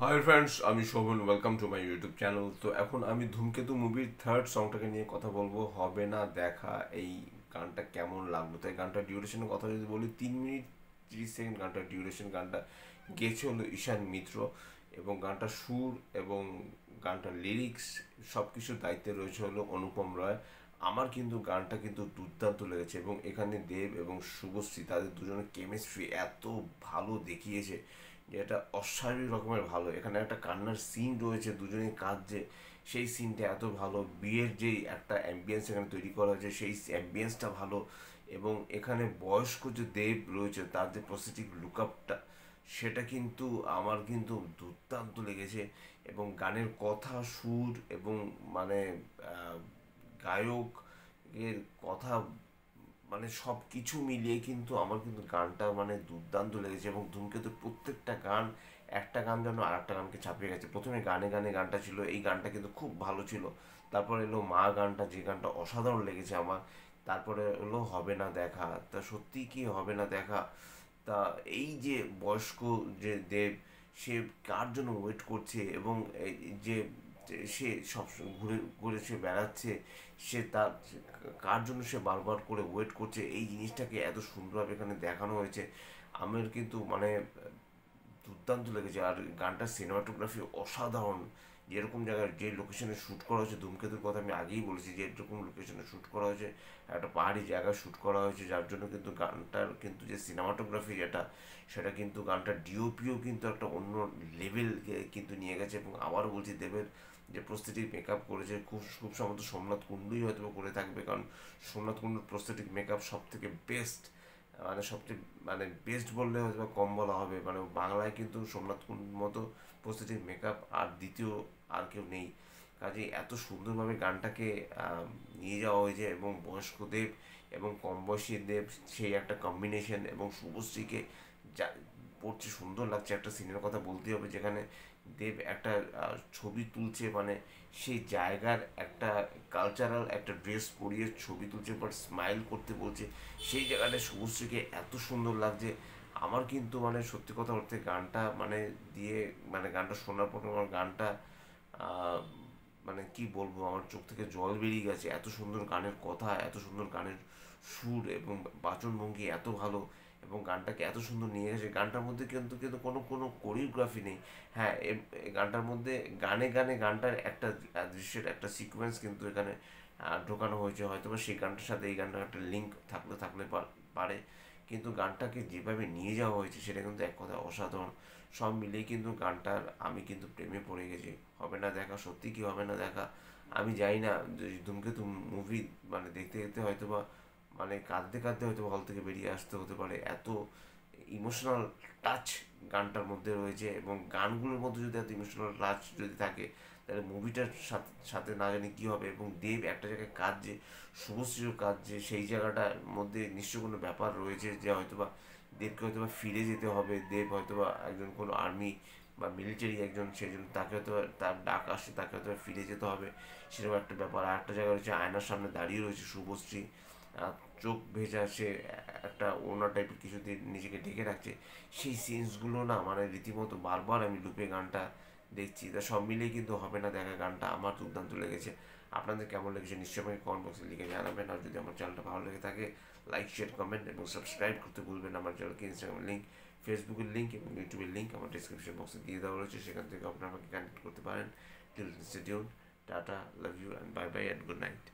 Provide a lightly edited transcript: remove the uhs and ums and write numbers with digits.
High friends, আমি Shovan. Welcome to my YouTube channel. তো এখন আমি ধূমকেতু মুভির থার্ড সংটাকে নিয়ে কথা বলবো, হবে না দেখা। এই গানটা কেমন লাগলো? তাই গানটার ডিউরেশনের কথা যদি বলি, 3 মিনিট 30 সেকেন্ড গানটার ডিউরেশন। গানটা গেয়েছে হলো ঈশান মিত্র, এবং গানটার সুর এবং গানটার লিরিক্স সব কিছুর দায়িত্বে রয়েছে হলো অনুপম রয়। আমার কিন্তু গানটা কিন্তু দুর্দান্ত লেগেছে, এবং এখানে দেব এবং শুভশ্রী তাদের দুজনের কেমিস্ট্রি এত ভালো দেখিয়েছে যে এটা অস্বাভাবিক রকমের ভালো। এখানে একটা কান্নার সিন রয়েছে, দুজনেই কাঁদছে, সেই সিনটা এত ভালো। বিয়ের যেই একটা অ্যাম্বিয়েন্স এখানে তৈরি করা হয়েছে, সেই অ্যাম্বিয়েন্সটা ভালো। এবং এখানে বয়স্ক যে দেব রয়েছে, তার যে প্রসেটিক লুকআপটা, সেটা কিন্তু আমার কিন্তু দুর্দান্ত লেগেছে। এবং গানের কথা, সুর এবং মানে আহ, গায়ক এর কথা, মানে সব কিছু মিলিয়ে কিন্তু আমার কিন্তু গানটা মানে দুর্দান্ত লেগেছে। এবং ধূমকেতুর প্রত্যেকটা গান, একটা গান যেন আর একটা গানকে ছাপিয়ে গেছে। প্রথমে গানে গানে গানটা ছিল, এই গানটা কিন্তু খুব ভালো ছিল। তারপরে এলো মা গানটা, যে গানটা অসাধারণ লেগেছে আমার। তারপরে এলো হবে না দেখা। তা সত্যি কি হবে না দেখা? তা এই যে বয়স্ক যে দেব, সে কার জন্য ওয়েট করছে, এবং এই যে যে সে সব ঘুরে ঘুরে সে বেড়াচ্ছে, সে তার কার জন্য সে বারবার করে ওয়েট করছে, এই জিনিসটাকে এত সুন্দরভাবে এখানে দেখানো হয়েছে। আমার কিন্তু মানে দুর্দান্ত লেগেছে। আর গানটার সিনেমাটোগ্রাফি অসাধারণ। যেরকম জায়গায় যে লোকেশনে শ্যুট করা হয়েছে, ধূমকেতুর কথা আমি আগেই বলেছি যে এরকম লোকেশনে শ্যুট করা হয়েছে, একটা পাহাড়ি জায়গায় শ্যুট করা হয়েছে, যার জন্য কিন্তু গানটার কিন্তু যে সিনেমাটোগ্রাফি যেটা, সেটা কিন্তু গানটার ডিওপিও কিন্তু একটা অন্য লেভেল কিন্তু নিয়ে গেছে। এবং আবারও বলছি, দেবের যে প্রস্থেটিক মেকআপ করেছে, খুব খুব সম্ভবত সোমনাথ কুণ্ডুই হয়তো করে থাকবে, কারণ সোমনাথ কুণ্ডুর প্রস্থেটিক মেকআপ সব থেকে বেস্ট। মানে সবচেয়ে মানে বেস্ট বললে হয়তো কম বলা হবে, মানে বাংলায় কিন্তু সোমনাথ কুণ্ডুর মতো প্রস্থেটিক মেকআপ আর দ্বিতীয় আর কেউ নেই। কাজেই এত সুন্দরভাবে গানটাকে নিয়ে যাওয়া হয়েছে, এবং বয়স্কদের এবং কম বয়সী দেব, সেই একটা কম্বিনেশন, এবং শুভশ্রীকে যা পড়ছে সুন্দর লাগছে। একটা সিনের কথা বলতে হবে, যেখানে দেব একটা ছবি তুলছে, মানে সেই জায়গার একটা কালচারাল একটা ড্রেস পরিয়ে ছবি তুলছে, বাট স্মাইল করতে বলছে, সেই জায়গাটা শুভশ্রীকে এত সুন্দর লাগছে। আমার কিন্তু মানে সত্যি কথা বলতে গানটা মানে দিয়ে, মানে গানটা শোনার পর আমার গানটা আহ, মানে কি বলবো, আমার চোখ থেকে জল বেরিয়ে গেছে। এত সুন্দর গানের কথা, এত সুন্দর গানের সুর, এবং বাচনভঙ্গি এত ভালো, এবং গানটাকে এত সুন্দর নিয়ে গেছে। গানটার মধ্যে কিন্তু কিন্তু কোনো কোনো কোরিওগ্রাফি নেই। হ্যাঁ, এই গানটার মধ্যে গানে গানে গানটার একটা দৃশ্যের একটা সিকোয়েন্স কিন্তু এখানে ঢোকানো হয়েছে। হয়তো বা সেই গানটার সাথে এই গানটার একটা লিঙ্ক থাকলে থাকলে পারে, কিন্তু গানটাকে যেভাবে নিয়ে যাওয়া হয়েছে, সেটা কিন্তু এক কথায় অসাধারণ। সব মিলিয়ে কিন্তু গানটার আমি কিন্তু প্রেমে পড়ে গেছি। হবে না দেখা, সত্যি কি হবে না দেখা? আমি জানি না যে ধূমকেতু মুভি মানে দেখতে দেখতে হয়তো বা মানে কাঁদতে কাঁদতে হয়তো হল থেকে বেরিয়ে আসতে হতে পারে, এত ইমোশনাল টাচ গানটার মধ্যে রয়েছে। এবং গানগুলোর মধ্যে যদি এত ইমোশনাল টাচ যদি থাকে, তাহলে মুভিটার সাথে সাথে না জানি কী হবে। এবং দেব একটা জায়গায় কাঁদছে, শুভশ্রীও কাঁদছে, সেই জায়গাটার মধ্যে নিশ্চয় কোনো ব্যাপার রয়েছে, যে হয়তোবা দেবকে হয়তোবা ফিরে যেতে হবে। দেব হয়তোবা একজন কোনো আর্মি বা মিলিটারি একজন, সেই জন্য তাকে হয়তো তার ডাক আসছে, তাকে হয়তো ফিরে যেতে হবে, সেরকম একটা ব্যাপার। আর একটা জায়গায় রয়েছে, আয়নার সামনে দাঁড়িয়ে রয়েছে শুভশ্রী, চোখ ভেজা, সে একটা ওনা টাইপের কিছু দিয়ে নিজেকে ঢেকে রাখছে। সেই সিনসগুলো না মানে রীতিমতো বারবার আমি লুপে গানটা দেখছি। তা সব মিলিয়ে কিন্তু হবে না দেখা গানটা আমার দুর্দান্ত লেগেছে। আপনাদের কেমন লেগেছে নিশ্চয়ই আমাকে কমেন্ট বক্সে লিখে জানাবেন। আর যদি আমার চ্যানেলটা ভালো লেগে থাকে, লাইক, শেয়ার, কমেন্ট এবং সাবস্ক্রাইব করতে ভুলবেন না। আমার চ্যানেলকে ইনস্টাগ্রামের লিঙ্ক, ফেসবুকের লিঙ্ক এবং ইউটিউবের লিঙ্ক আমার ডিসক্রিপশন বক্সে দিয়ে দেওয়া রয়েছে, সেখান থেকে আপনারা আমাকে কানেক্ট করতে পারেন। Till stay tune, tata, love you and bye bye and good night.